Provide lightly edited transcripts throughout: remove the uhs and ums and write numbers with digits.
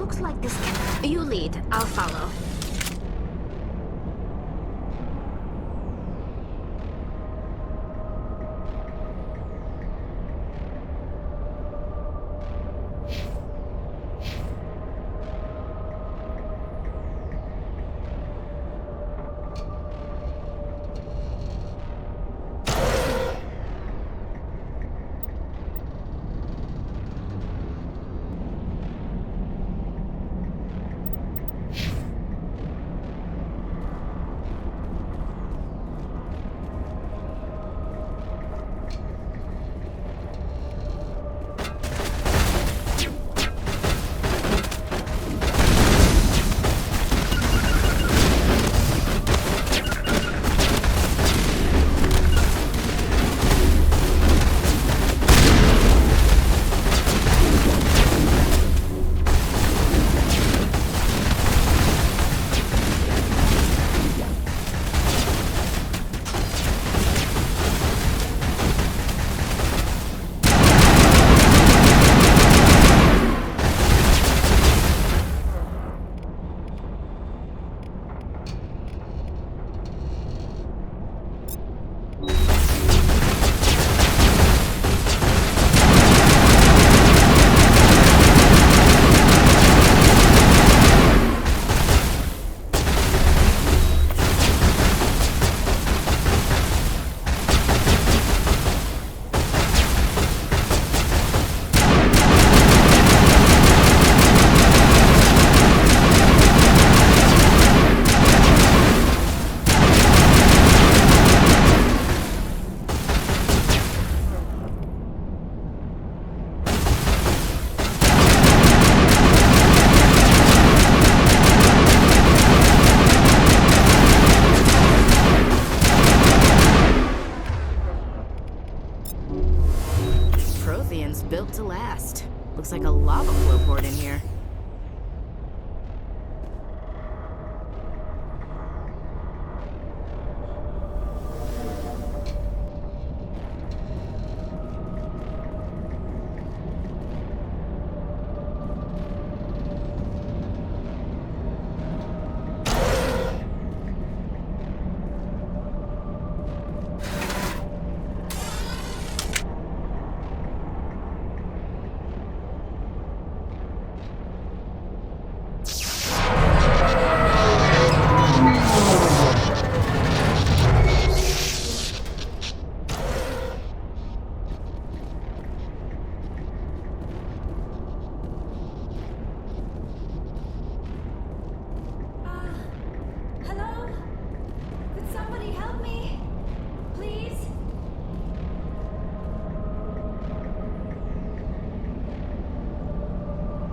Looks like this can... You lead, I'll follow. Built to last. Looks like a lava flow port in here.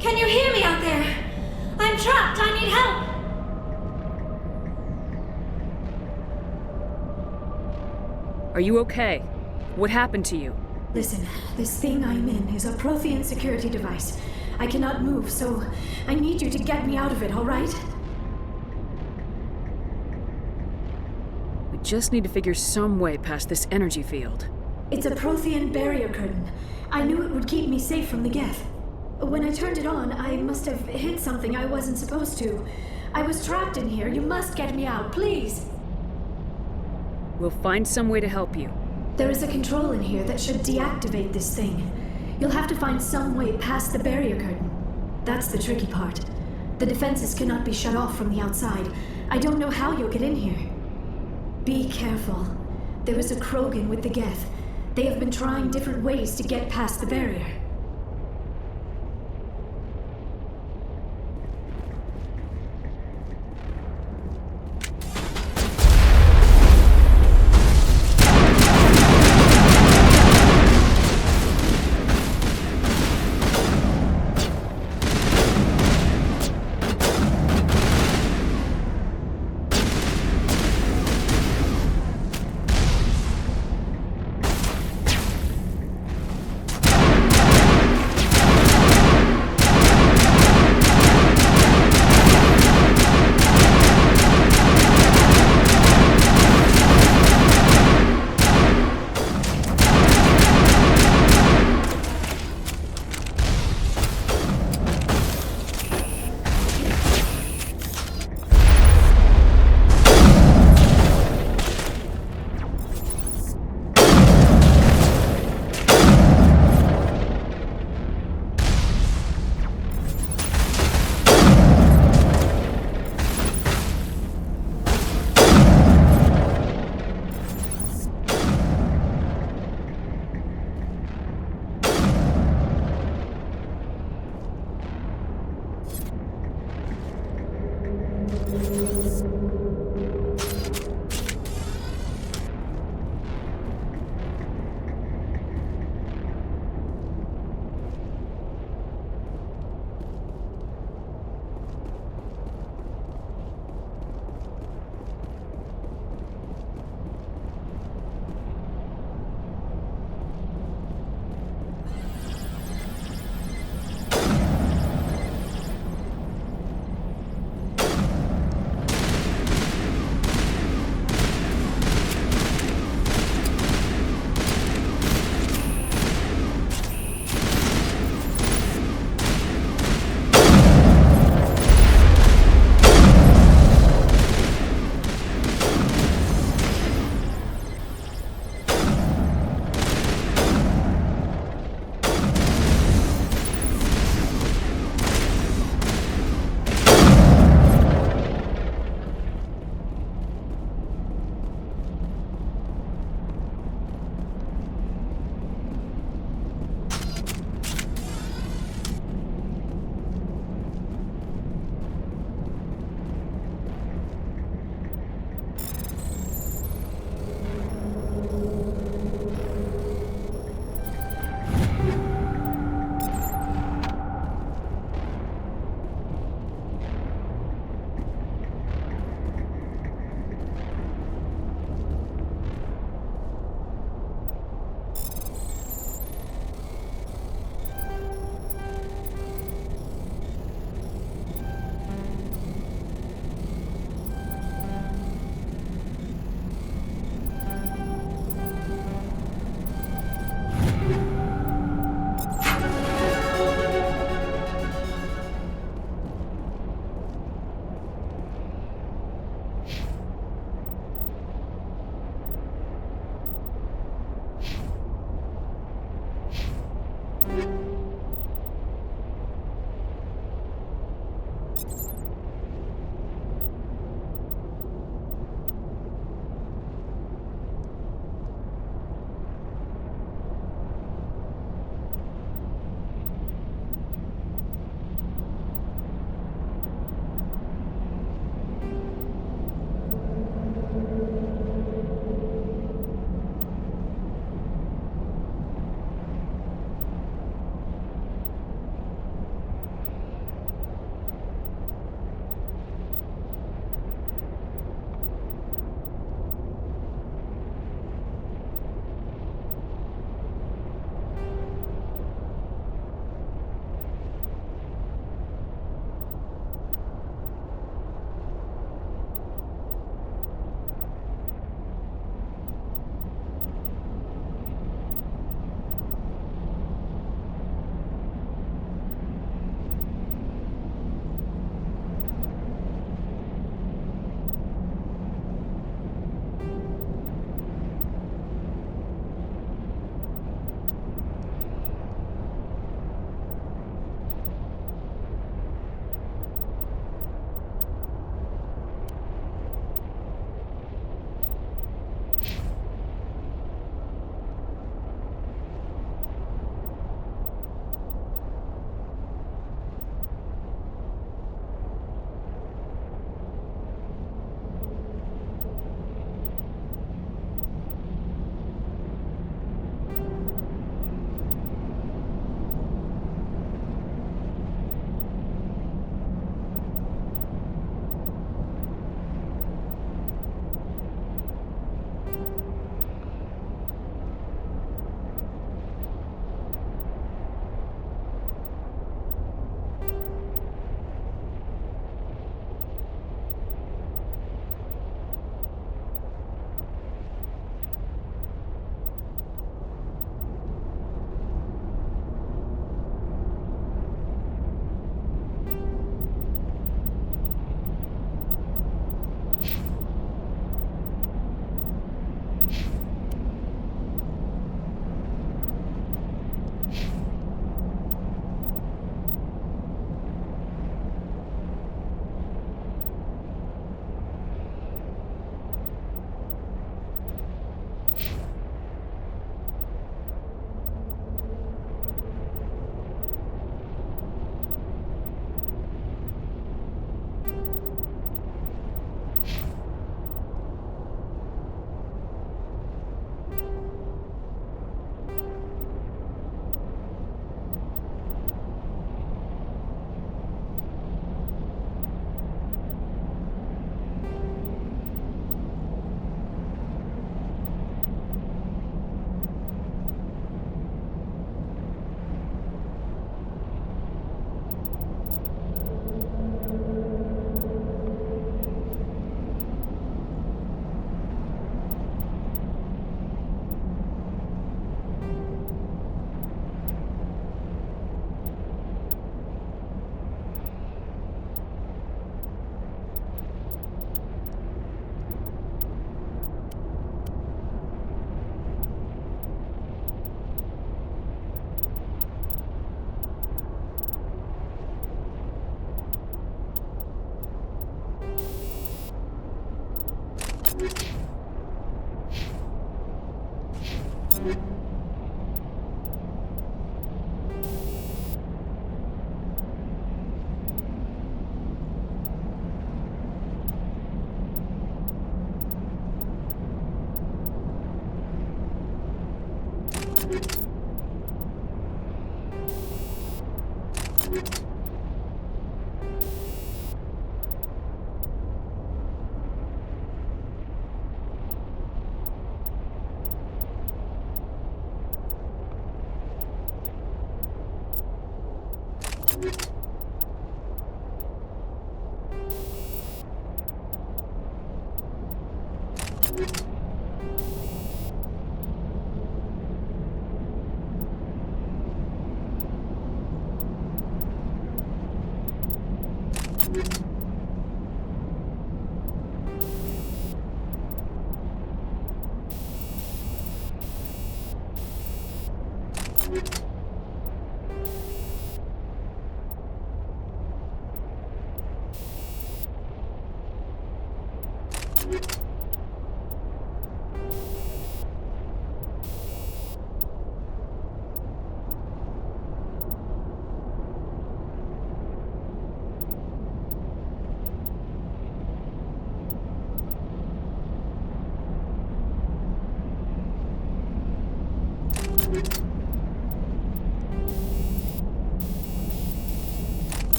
Can you hear me out there? I'm trapped. I need help. Are you okay? What happened to you? Listen, this thing I'm in is a Prothean security device. I cannot move, so I need you to get me out of it, all right? We just need to figure some way past this energy field. It's a Prothean barrier curtain. I knew it would keep me safe from the Geth. When I turned it on, I must have hit something I wasn't supposed to. I was trapped in here. You must get me out, please. We'll find some way to help you. There is a control in here that should deactivate this thing. You'll have to find some way past the barrier curtain. That's the tricky part. The defenses cannot be shut off from the outside. I don't know how you'll get in here. Be careful. There is a Krogan with the Geth. They have been trying different ways to get past the barrier.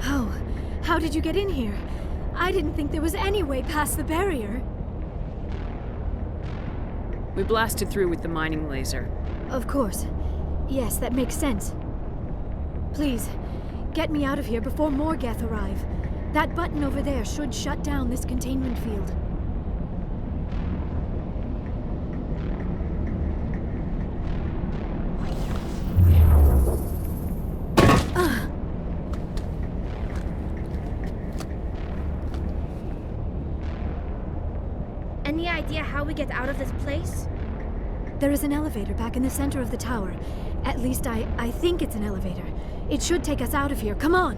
Oh, how did you get in here? I didn't think there was any way past the barrier. We blasted through with the mining laser. Of course. Yes, that makes sense. Please, get me out of here before more Geth arrive. That button over there should shut down this containment field. Any idea how we get out of this place? There is an elevator back in the center of the tower. At least I think it's an elevator. It should take us out of here. Come on!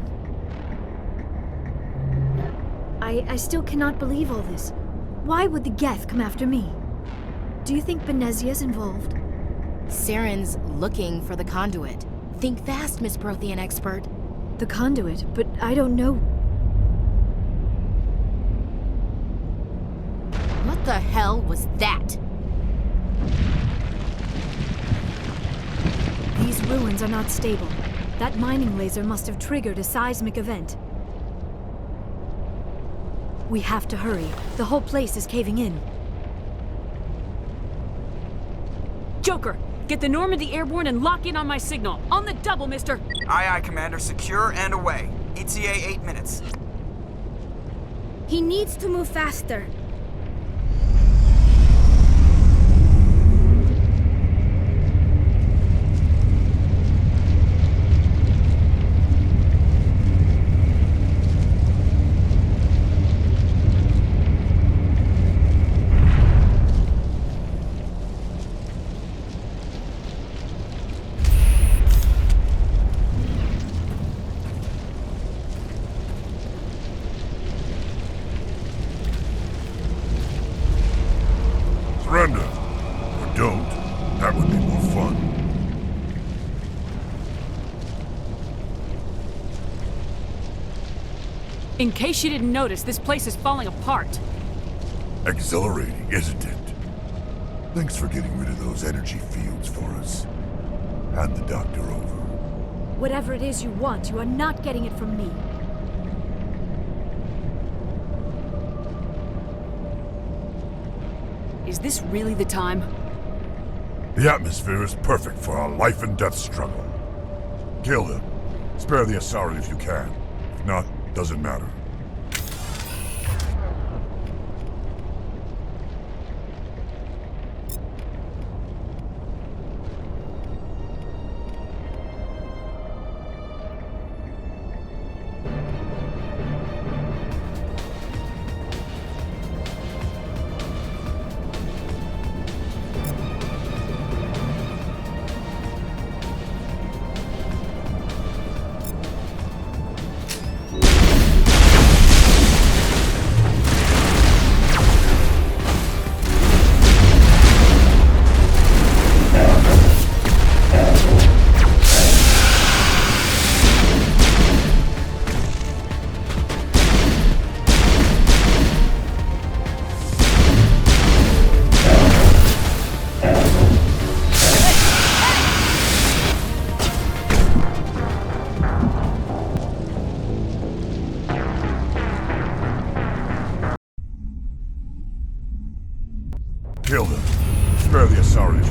I still cannot believe all this. Why would the Geth come after me? Do you think Benezia's involved? Saren's looking for the conduit. Think fast, Miss Prothean expert. The conduit, but I don't know. What the hell was that? These ruins are not stable. That mining laser must have triggered a seismic event. We have to hurry. The whole place is caving in. Joker, get the Normandy airborne and lock in on my signal. On the double, mister! Aye, aye, Commander. Secure and away. ETA 8 minutes. He needs to move faster. Surrender. Or don't. That would be more fun. In case you didn't notice, this place is falling apart. Exhilarating, isn't it? Thanks for getting rid of those energy fields for us. Hand the doctor over. Whatever it is you want, you are not getting it from me. Is this really the time? The atmosphere is perfect for a life and death struggle. Kill them. Spare the Asari if you can. If not, doesn't matter. Kill them. Spare the Asari.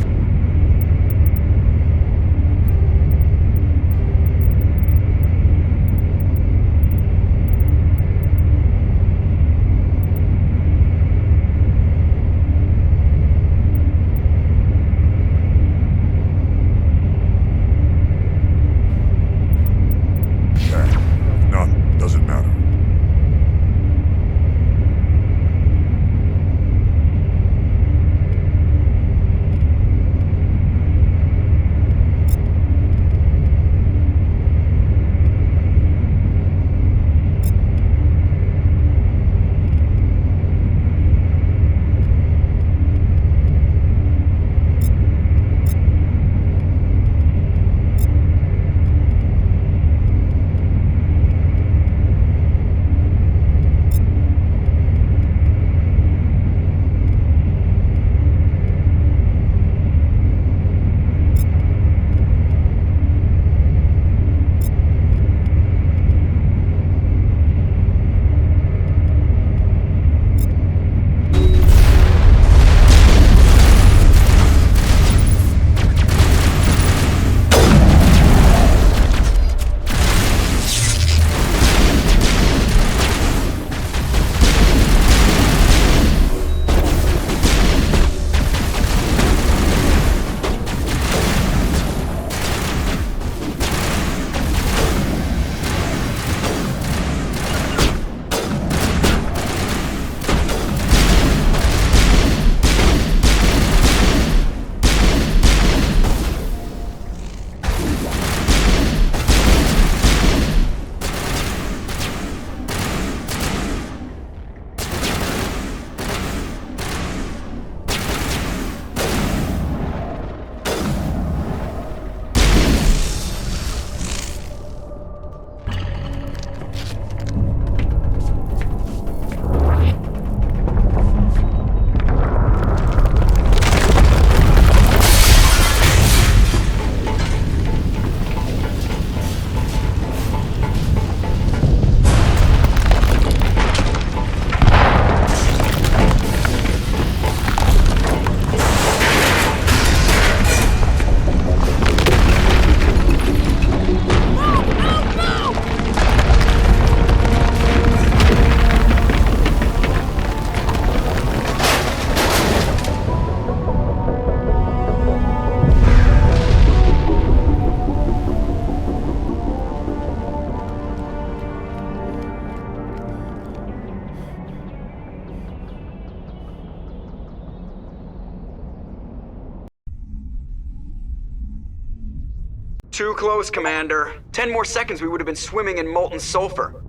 Too close, Commander. 10 more seconds we would have been swimming in molten sulfur.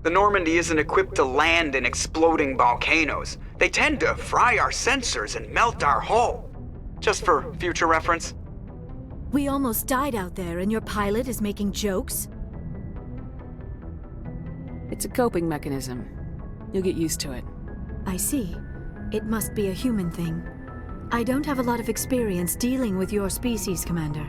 The Normandy isn't equipped to land in exploding volcanoes. They tend to fry our sensors and melt our hull. Just for future reference. We almost died out there and your pilot is making jokes? It's a coping mechanism. You'll get used to it. I see. It must be a human thing. I don't have a lot of experience dealing with your species, Commander.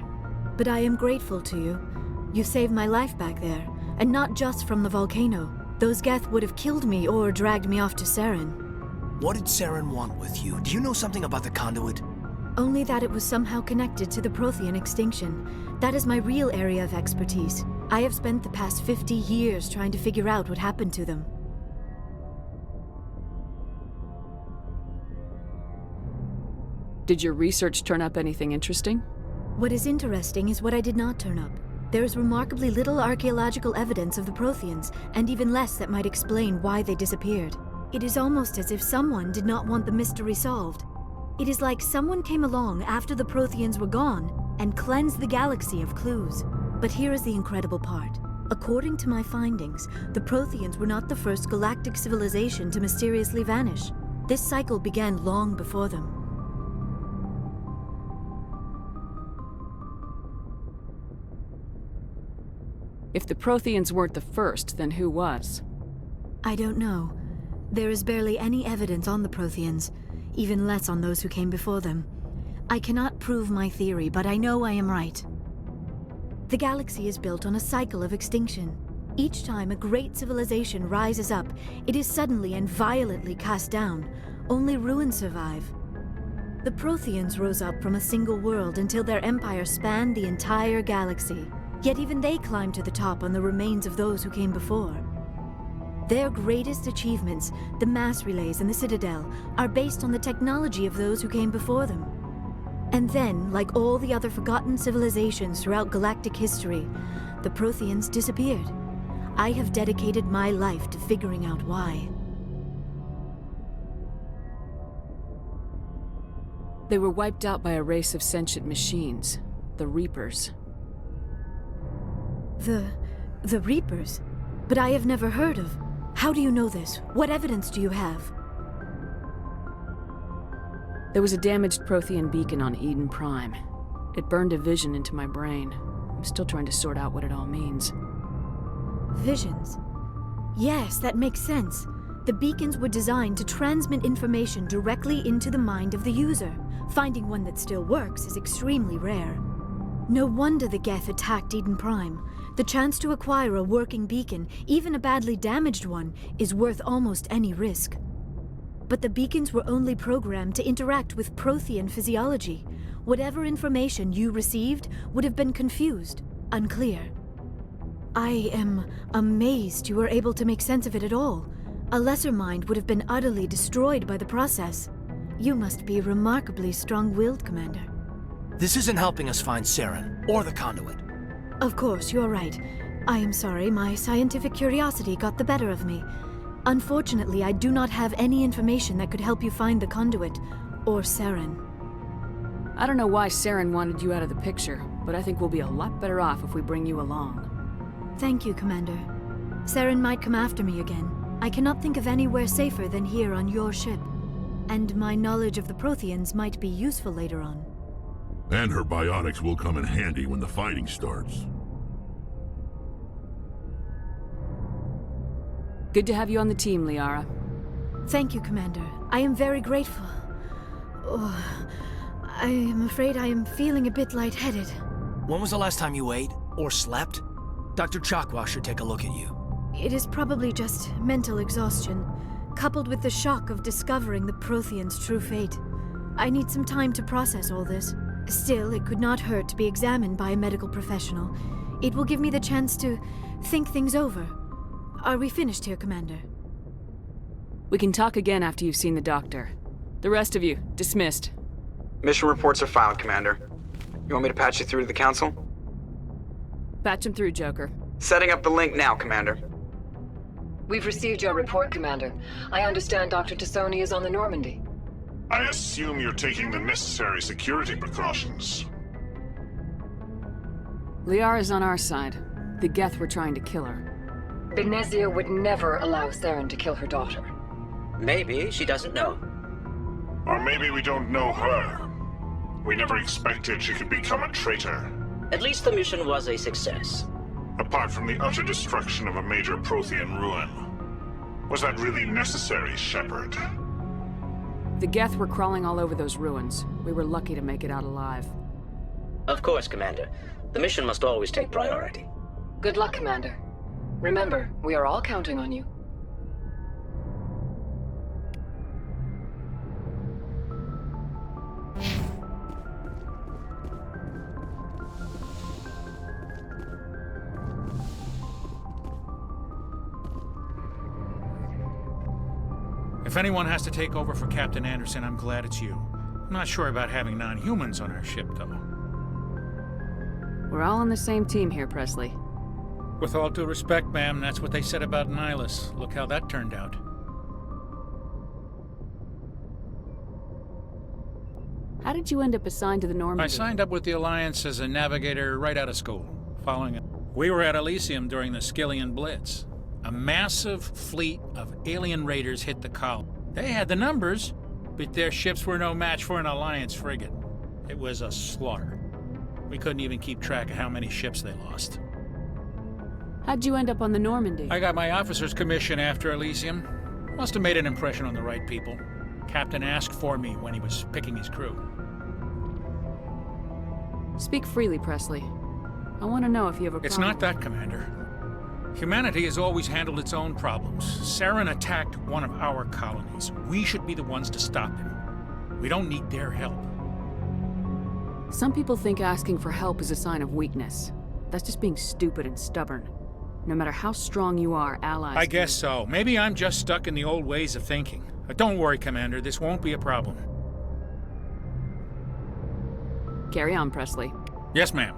But I am grateful to you. You saved my life back there, and not just from the volcano. Those Geth would have killed me or dragged me off to Saren. What did Saren want with you? Do you know something about the conduit? Only that it was somehow connected to the Prothean extinction. That is my real area of expertise. I have spent the past 50 years trying to figure out what happened to them. Did your research turn up anything interesting? What is interesting is what I did not turn up. There is remarkably little archaeological evidence of the Protheans, and even less that might explain why they disappeared. It is almost as if someone did not want the mystery solved. It is like someone came along after the Protheans were gone and cleansed the galaxy of clues. But here is the incredible part. According to my findings, the Protheans were not the first galactic civilization to mysteriously vanish. This cycle began long before them. If the Protheans weren't the first, then who was? I don't know. There is barely any evidence on the Protheans, even less on those who came before them. I cannot prove my theory, but I know I am right. The galaxy is built on a cycle of extinction. Each time a great civilization rises up, it is suddenly and violently cast down. Only ruins survive. The Protheans rose up from a single world until their empire spanned the entire galaxy. Yet even they climbed to the top on the remains of those who came before. Their greatest achievements, the mass relays and the Citadel, are based on the technology of those who came before them. And then, like all the other forgotten civilizations throughout galactic history, the Protheans disappeared. I have dedicated my life to figuring out why. They were wiped out by a race of sentient machines, the Reapers. The Reapers? But I have never heard of. How do you know this? What evidence do you have? There was a damaged Prothean beacon on Eden Prime. It burned a vision into my brain. I'm still trying to sort out what it all means. Visions? Yes, that makes sense. The beacons were designed to transmit information directly into the mind of the user. Finding one that still works is extremely rare. No wonder the Geth attacked Eden Prime. The chance to acquire a working beacon, even a badly damaged one, is worth almost any risk. But the beacons were only programmed to interact with Prothean physiology. Whatever information you received would have been confused, unclear. I am amazed you were able to make sense of it at all. A lesser mind would have been utterly destroyed by the process. You must be remarkably strong-willed, Commander. This isn't helping us find Saren, or the conduit. Of course, you're right. I am sorry, my scientific curiosity got the better of me. Unfortunately, I do not have any information that could help you find the conduit, or Saren. I don't know why Saren wanted you out of the picture, but I think we'll be a lot better off if we bring you along. Thank you, Commander. Saren might come after me again. I cannot think of anywhere safer than here on your ship. And my knowledge of the Protheans might be useful later on. And her biotics will come in handy when the fighting starts. Good to have you on the team, Liara. Thank you, Commander. I am very grateful. Oh, I am afraid I am feeling a bit lightheaded. When was the last time you ate, or slept? Dr. Chakwa should take a look at you. It is probably just mental exhaustion, coupled with the shock of discovering the Protheans' true fate. I need some time to process all this. Still, it could not hurt to be examined by a medical professional. It will give me the chance to think things over. Are we finished here, Commander? We can talk again after you've seen the doctor. The rest of you, dismissed. Mission reports are filed, Commander. You want me to patch you through to the Council? Patch him through, Joker. Setting up the link now, Commander. We've received your report, Commander. I understand Dr. Tassoni is on the Normandy. I assume you're taking the necessary security precautions. Liara's on our side. The Geth were trying to kill her. Benezia would never allow Saren to kill her daughter. Maybe she doesn't know. Or maybe we don't know her. We never expected she could become a traitor. At least the mission was a success. Apart from the utter destruction of a major Prothean ruin. Was that really necessary, Shepard? The Geth were crawling all over those ruins. We were lucky to make it out alive. Of course, Commander. The mission must always take priority. Good luck, Commander. Remember, we are all counting on you. If anyone has to take over for Captain Anderson, I'm glad it's you. I'm not sure about having non-humans on our ship, though. We're all on the same team here, Presley. With all due respect, ma'am, that's what they said about Nihilus. Look how that turned out. How did you end up assigned to the Normandy? I signed up with the Alliance as a navigator right out of school, following it. We were at Elysium during the Skillian Blitz. A massive fleet of alien raiders hit the colony. They had the numbers, but their ships were no match for an Alliance frigate. It was a slaughter. We couldn't even keep track of how many ships they lost. How'd you end up on the Normandy? I got my officer's commission after Elysium. Must have made an impression on the right people. Captain asked for me when he was picking his crew. Speak freely, Presley. I want to know if you have a problem. It's not that, Commander. Humanity has always handled its own problems. Saren attacked one of our colonies. We should be the ones to stop him. We don't need their help. Some people think asking for help is a sign of weakness. That's just being stupid and stubborn. No matter how strong you are, allies... I guess so. Maybe I'm just stuck in the old ways of thinking. But don't worry, Commander. This won't be a problem. Carry on, Presley. Yes, ma'am.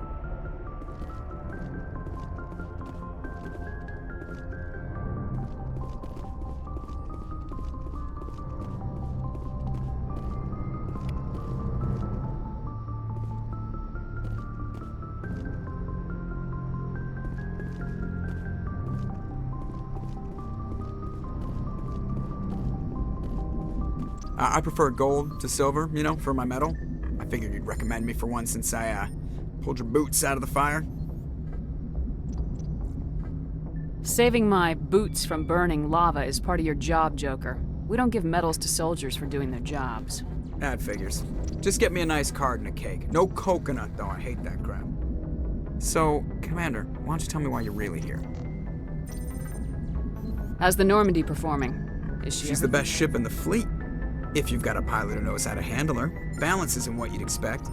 I prefer gold to silver, you know, for my medal. I figured you'd recommend me for one since I, pulled your boots out of the fire. Saving my boots from burning lava is part of your job, Joker. We don't give medals to soldiers for doing their jobs. That figures. Just get me a nice card and a cake. No coconut, though. I hate that crap. So, Commander, why don't you tell me why you're really here? How's the Normandy performing? Is she She's the best ship in the fleet. If you've got a pilot who knows how to handle her. Balance isn't what you'd expect.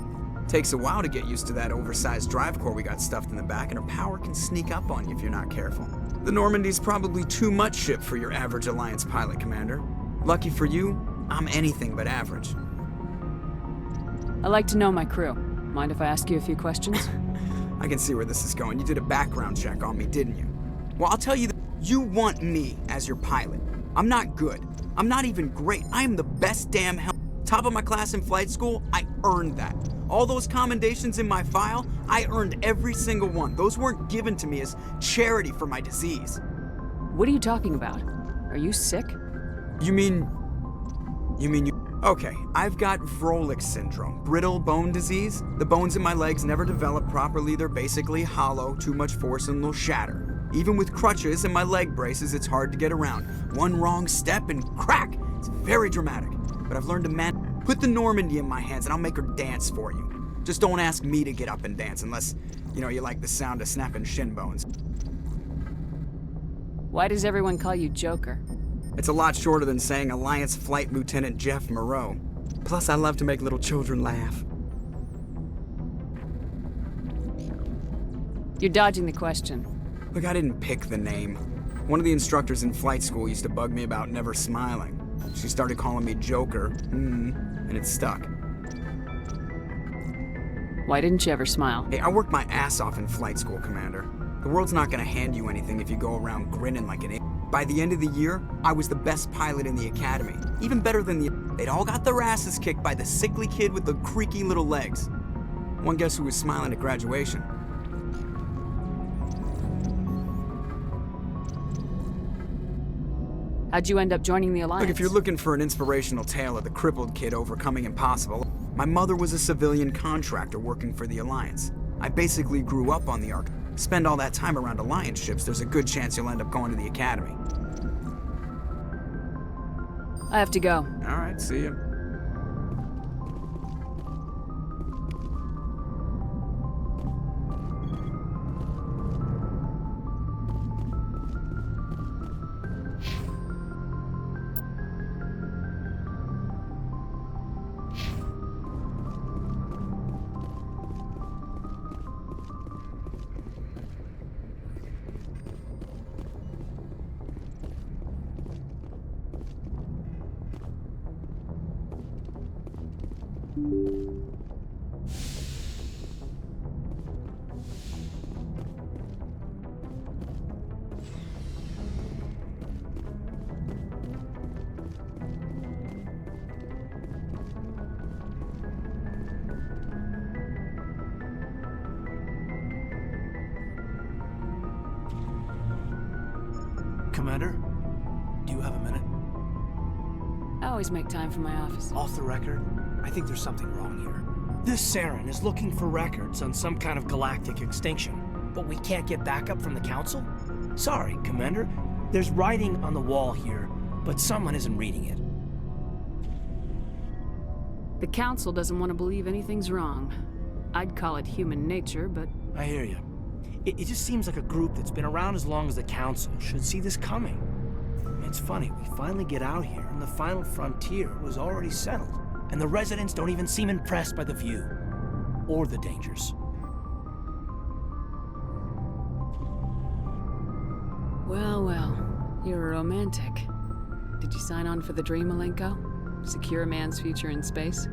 Takes a while to get used to that oversized drive core we got stuffed in the back, and her power can sneak up on you if you're not careful. The Normandy's probably too much ship for your average Alliance pilot, Commander. Lucky for you, I'm anything but average. I like to know my crew. Mind if I ask you a few questions? I can see where this is going. You did a background check on me, didn't you? Well, I'll tell you that you want me as your pilot. I'm not good. I'm not even great. I am the best damn top of my class in flight school. I earned that. All those commendations in my file, I earned every single one. Those weren't given to me as charity for my disease. What are you talking about? Are you sick? You mean you... Okay, I've got Vrolik syndrome, brittle bone disease. The bones in my legs never develop properly. They're basically hollow, too much force and they'll shatter. Even with crutches and my leg braces, it's hard to get around. One wrong step and crack! It's very dramatic. But I've learned to put the Normandy in my hands and I'll make her dance for you. Just don't ask me to get up and dance unless, you like the sound of snapping shin bones. Why does everyone call you Joker? It's a lot shorter than saying Alliance Flight Lieutenant Jeff Moreau. Plus, I love to make little children laugh. You're dodging the question. Look, I didn't pick the name. One of the instructors in flight school used to bug me about never smiling. She started calling me Joker, and it stuck. Why didn't you ever smile? Hey, I worked my ass off in flight school, Commander. The world's not gonna hand you anything if you go around grinning like an idiot. By the end of the year, I was the best pilot in the academy. Even better than they'd all got their asses kicked by the sickly kid with the creaky little legs. One guess who was smiling at graduation? How'd you end up joining the Alliance? Look, if you're looking for an inspirational tale of the crippled kid overcoming impossible, my mother was a civilian contractor working for the Alliance. I basically grew up on the Ark. Spend all that time around Alliance ships, there's a good chance you'll end up going to the Academy. I have to go. All right, see ya. Commander, do you have a minute? I always make time for my office. Off the record, I think there's something wrong here. This Saren is looking for records on some kind of galactic extinction, but we can't get backup from the Council? Sorry, Commander. There's writing on the wall here, but someone isn't reading it. The Council doesn't want to believe anything's wrong. I'd call it human nature, but... I hear you. It just seems like a group that's been around as long as the Council should see this coming. It's funny, we finally get out here, and the final frontier was already settled. And the residents don't even seem impressed by the view. Or the dangers. Well, well. You're a romantic. Did you sign on for the dream, Malenko? Secure a man's future in space?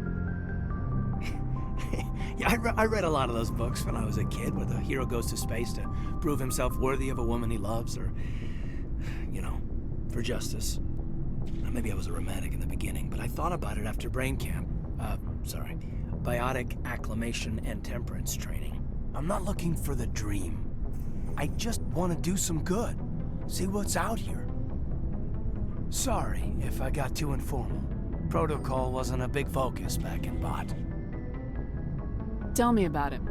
Yeah, I read a lot of those books when I was a kid, where the hero goes to space to prove himself worthy of a woman he loves, or, you know, for justice. Maybe I was a romantic in the beginning, but I thought about it after brain camp. Biotic acclimation and temperance training. I'm not looking for the dream. I just want to do some good. See what's out here. Sorry if I got too informal. Protocol wasn't a big focus back in Bot. Tell me about it.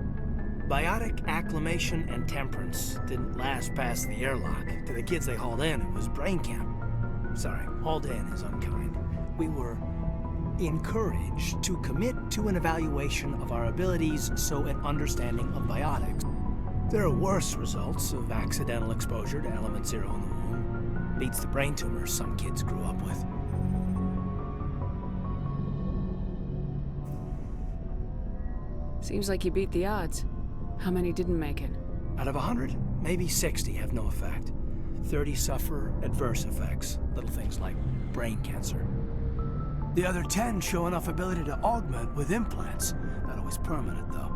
Biotic acclimation and temperance didn't last past the airlock. To the kids they hauled in, it was brain camp. Sorry, hauled in is unkind. We were encouraged to commit to an evaluation of our abilities, so an understanding of biotics. There are worse results of accidental exposure to element 0 in the womb. Beats the brain tumors some kids grew up with. Seems like you beat the odds. How many didn't make it? Out of 100, maybe 60 have no effect. 30 suffer adverse effects, little things like brain cancer. The other 10 show enough ability to augment with implants. Not always permanent, though.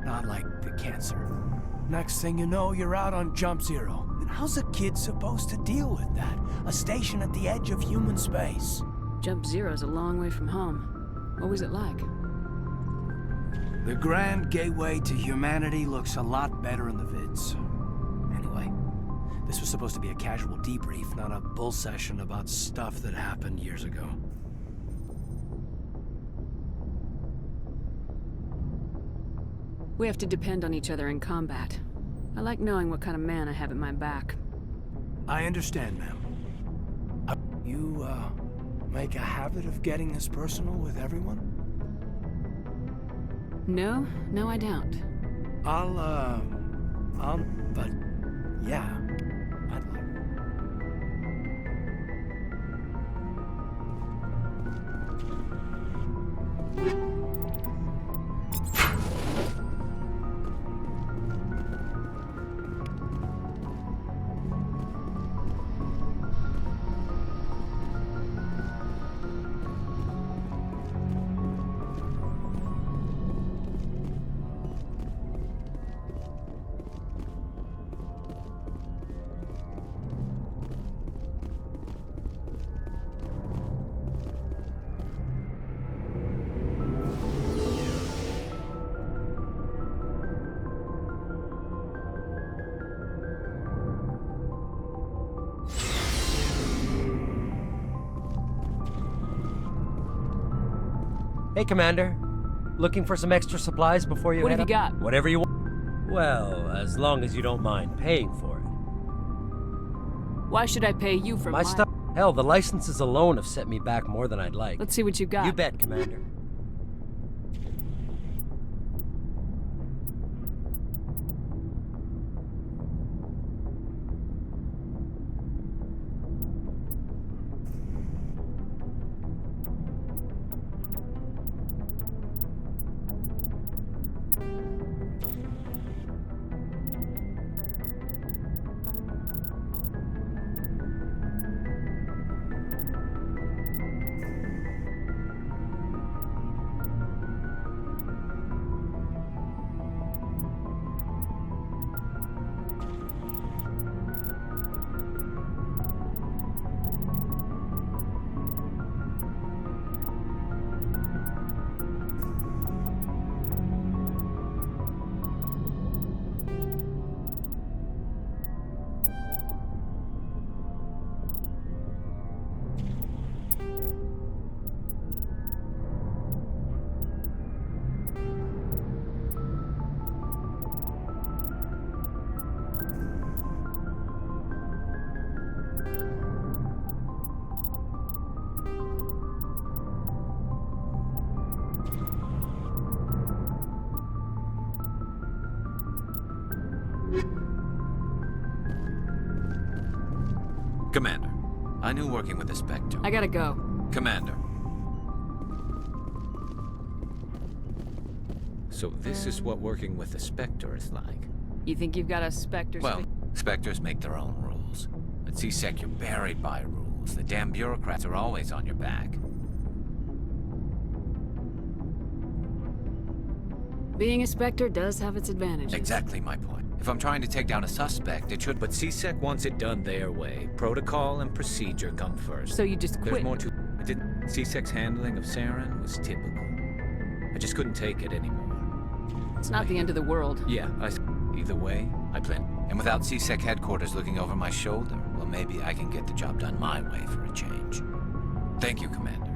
Not like the cancer. Next thing you know, you're out on Jump Zero. And how's a kid supposed to deal with that? A station at the edge of human space. Jump Zero's a long way from home. What was it like? The grand gateway to humanity looks a lot better in the vids. Anyway, this was supposed to be a casual debrief, not a bull session about stuff that happened years ago. We have to depend on each other in combat. I like knowing what kind of man I have at my back. I understand, ma'am. You, make a habit of getting this personal with everyone? No, I don't. But yeah, I'd like. Hey, Commander. Looking for some extra supplies before you What head have you up? got? Whatever you want. Well, as long as you don't mind paying for it. Why should I pay you for My stuff? Hell, the licenses alone have set me back more than I'd like. Let's see what you got. You bet, Commander. Commander, I knew working with the Spectre. I gotta go. Commander. So this is what working with the Spectre is like. You think you've got a Spectre? Well, Spectres make their own rules. At CSEC, you're buried by rules. The damn bureaucrats are always on your back. Being a Spectre does have its advantages. Exactly my point. If I'm trying to take down a suspect, it should, but CSEC wants it done their way. Protocol and procedure come first. So you just quit? There's more to it. CSEC's handling of Saren was typical. I just couldn't take it anymore. It's not the end of the world. Yeah, either way, I plan. And without CSEC headquarters looking over my shoulder, well, maybe I can get the job done my way for a change. Thank you, Commander.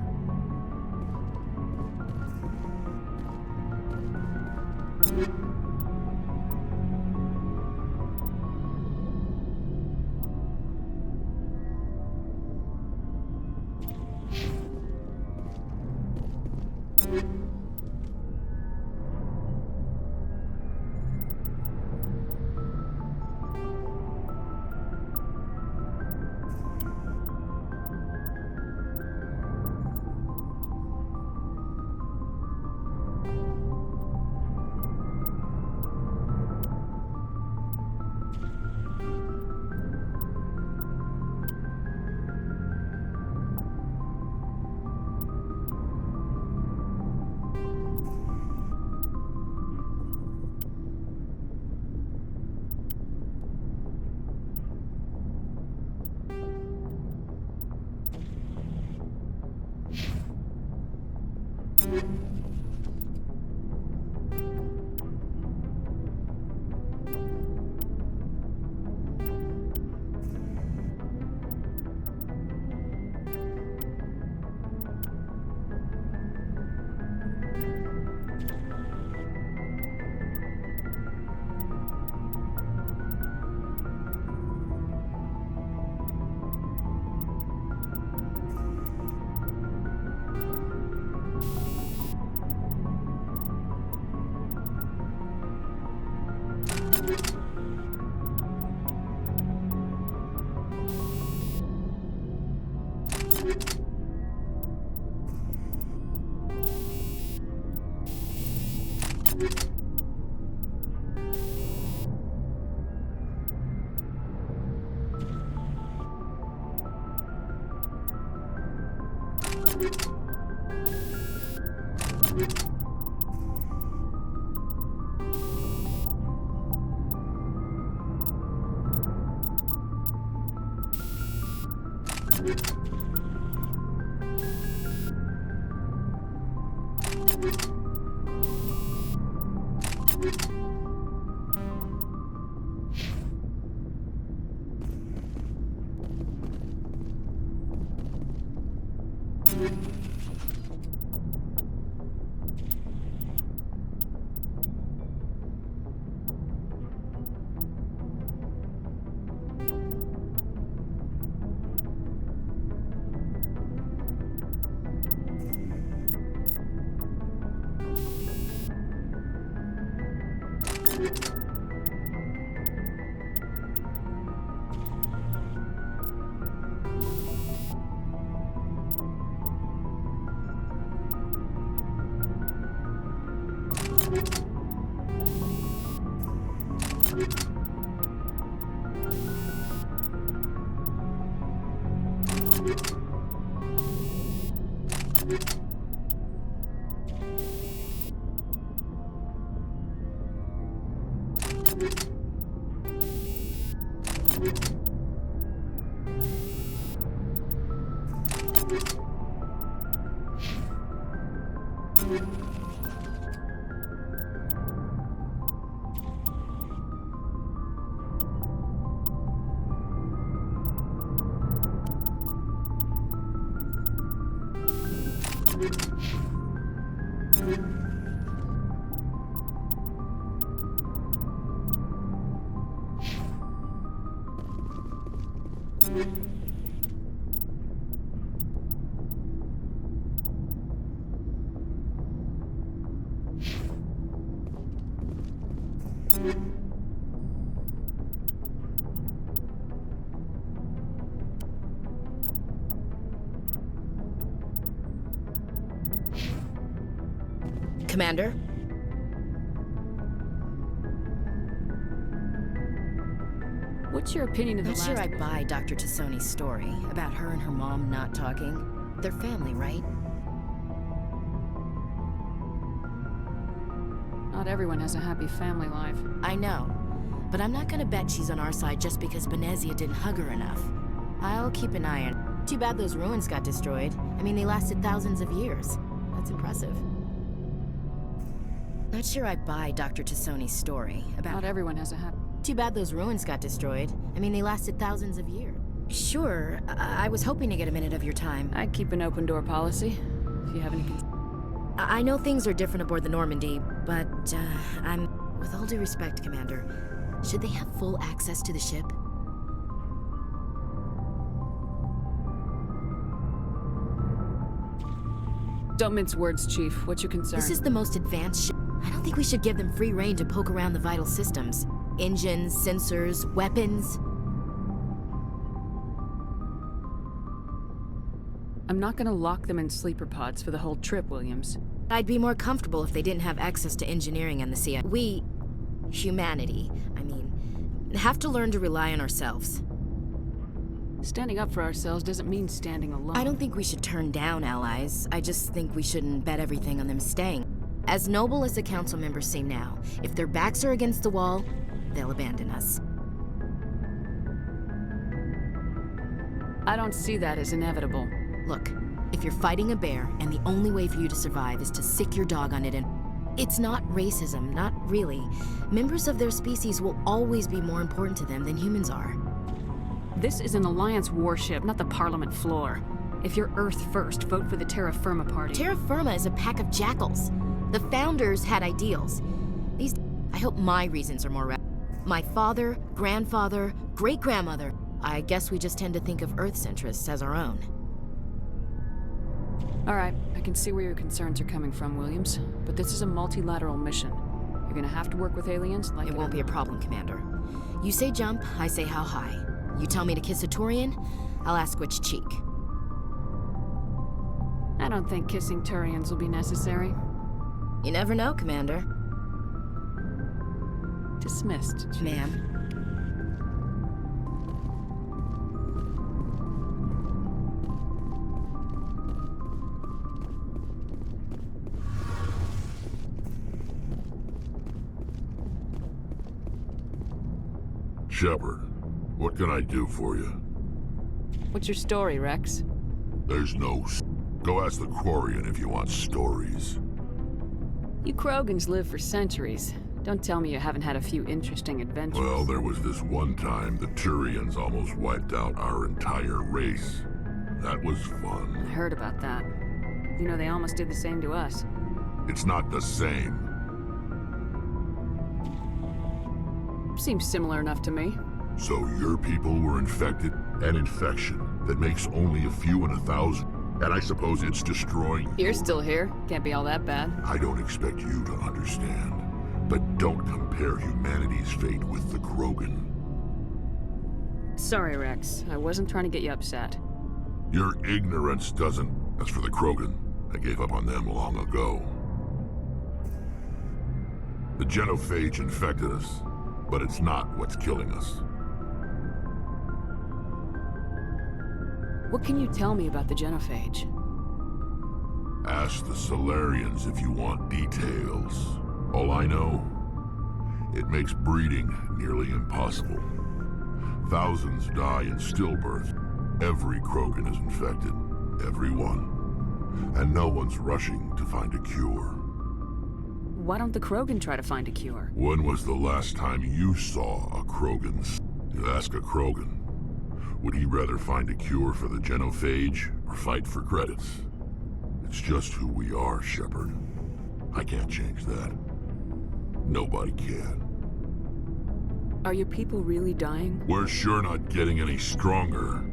Commander? What's your opinion of the Not last... sure I buy Dr. Tassoni's story about her and her mom not talking. They're family, right? Not everyone has a happy family life. I know, but I'm not gonna bet she's on our side just because Benezia didn't hug her enough. I'll keep an eye on her. Too bad those ruins got destroyed. I mean, they lasted thousands of years. That's impressive. Not sure I buy Dr. Tassoni's story about... Not everyone has a happy... Too bad those ruins got destroyed. I mean, they lasted thousands of years. Sure, I was hoping to get a minute of your time. I'd keep an open door policy, if you have any... I know things are different aboard the Normandy, but, I'm... With all due respect, Commander, should they have full access to the ship? Don't mince words, Chief. What's your concern? This is the most advanced ship. I don't think we should give them free rein to poke around the vital systems. Engines, sensors, weapons. I'm not gonna lock them in sleeper pods for the whole trip, Williams. I'd be more comfortable if they didn't have access to engineering and the CIA. We, humanity, I mean, have to learn to rely on ourselves. Standing up for ourselves doesn't mean standing alone. I don't think we should turn down allies. I just think we shouldn't bet everything on them staying. As noble as the council members seem now, if their backs are against the wall, they'll abandon us. I don't see that as inevitable. Look, if you're fighting a bear and the only way for you to survive is to sick your dog on it and... It's not racism, not really. Members of their species will always be more important to them than humans are. This is an Alliance warship, not the Parliament floor. If you're Earth first, vote for the Terra Firma Party. Terra Firma is a pack of jackals. The founders had ideals. These... I hope my reasons are more... My father, grandfather, great-grandmother... I guess we just tend to think of Earth's interests as our own. All right, I can see where your concerns are coming from, Williams. But this is a multilateral mission. You're gonna have to work with aliens like... It won't be a problem, Commander. You say jump, I say how high. You tell me to kiss a Turian, I'll ask which cheek. I don't think kissing Turians will be necessary. You never know, Commander. Dismissed, ma'am. Shepard, what can I do for you? What's your story, Rex? There's no Go ask the Quarian if you want stories. You Krogans live for centuries. Don't tell me you haven't had a few interesting adventures. Well, there was this one time the Turians almost wiped out our entire race. That was fun. I heard about that. You know, they almost did the same to us. It's not the same. Seems similar enough to me. So your people were infected? An infection that makes only a few in 1,000. And I suppose it's destroying... You're still here. Can't be all that bad. I don't expect you to understand. But Don't compare humanity's fate with the Krogan. Sorry, Rex. I wasn't trying to get you upset. Your ignorance doesn't... As for the Krogan, I gave up on them long ago. The genophage infected us, but it's not what's killing us. What can you tell me about the genophage? Ask the Solarians if you want details. All I know, it makes breeding nearly impossible. Thousands die in stillbirth. Every Krogan is infected. Every one. And no one's rushing to find a cure. Why don't the Krogan try to find a cure? When was the last time you saw a Krogan? You ask a Krogan, would he rather find a cure for the genophage or fight for credits? It's just who we are, Shepard. I can't change that. Nobody can. Are your people really dying? We're sure not getting any stronger.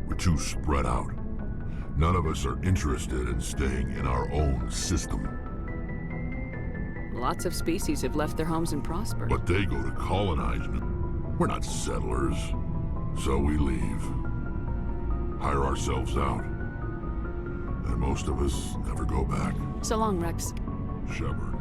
We're too spread out. None of us are interested in staying in our own system. Lots of species have left their homes and prospered. But they go to colonize. We're not settlers. So we leave. Hire ourselves out. And most of us never go back. So long, Rex. Shepard.